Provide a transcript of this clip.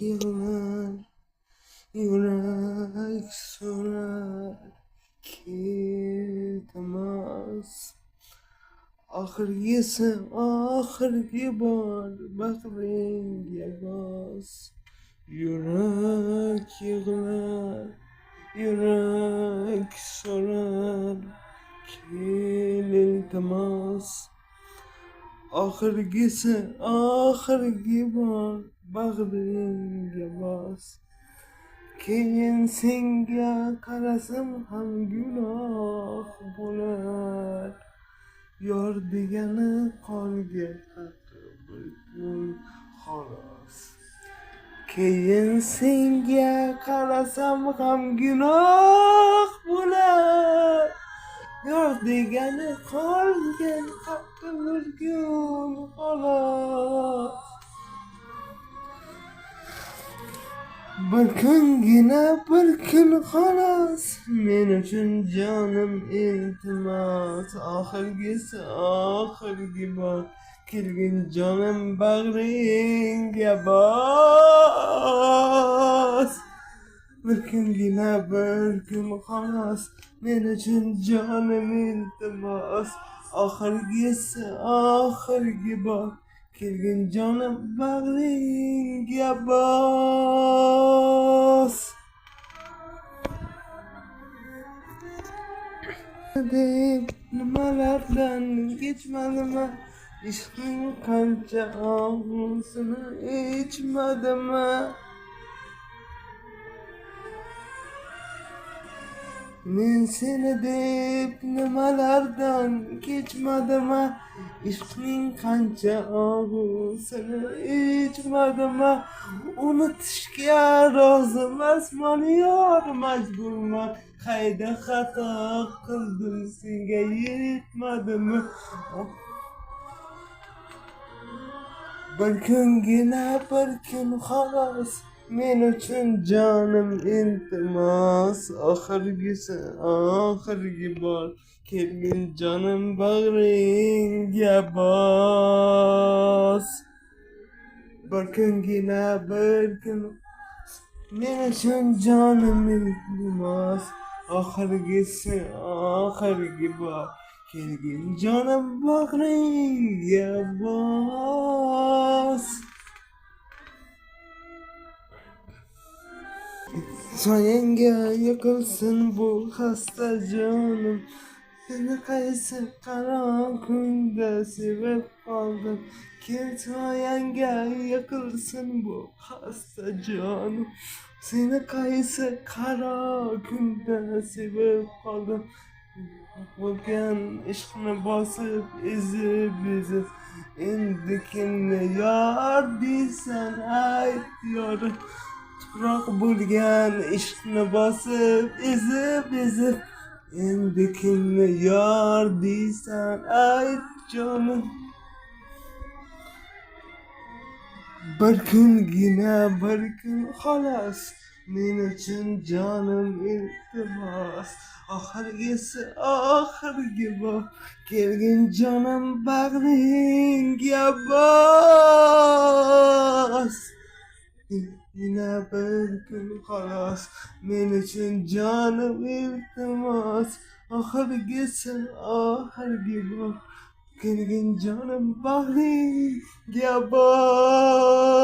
yig'lar, yurak so'rar, iltimos. Oxirgi bor bag'ringga bos. Yurak yig'lar, yurak so'rar, iltimos. Oxirgi bor bag'ringga bos. Keyin senga qarasam ham gunoh bo'lar. Yor degani qorga taqib xolos. Keyin senga qarasam ham gunoh bo'lar. Yor degani qorga taqib xolos. Bir kun xolos, men uchun jonim iltimos. Oxirgi bor kelgin jonim bag'ringga bos. Bir kun xolos, men uchun jonim iltimos. Oxirgi bor kelgin jonim bag'ringga bos. Deb nimalardan kechmadimmi, ishqning qancha og'usini ichmadimmi? Men seni deb nimalardan kechmadimmi, ishqning qancha og'usini ichmadimmi? Unutishga rozimasman yor, majburman. Qayda xato qildim, senga yetmadimmi? Bir kun xolos, men uchun jonim iltimos. Oxirgi bor kelgin jonim bag'ringga bos. Bir kun men uchun jonim iltimos. Oxirgi bor kelgin jonim bag'ringga bos. Soyangga yiqilsin bu xasta jonim, seni qaysi qaro kunda sevib qoldim. Kel soyangga yiqilsin bu xasta jonim, seni qaysi qaro kunda sevib qoldim. Bo'lgan ishqni bosib ezib endi kimni yor deysan ayt yorim. Tuproq bo'lgan ishqni bosib ezib endi kimni yor deysan ayt jonim. Bir kun xolos, men uchun jonim iltimos. Oxirgi bor kelgin jonim bag'ringga bos. Yana bir kun xolos, men uchun jonim iltimos. Oxirgi bor kelgin jonim bag'ringga bos.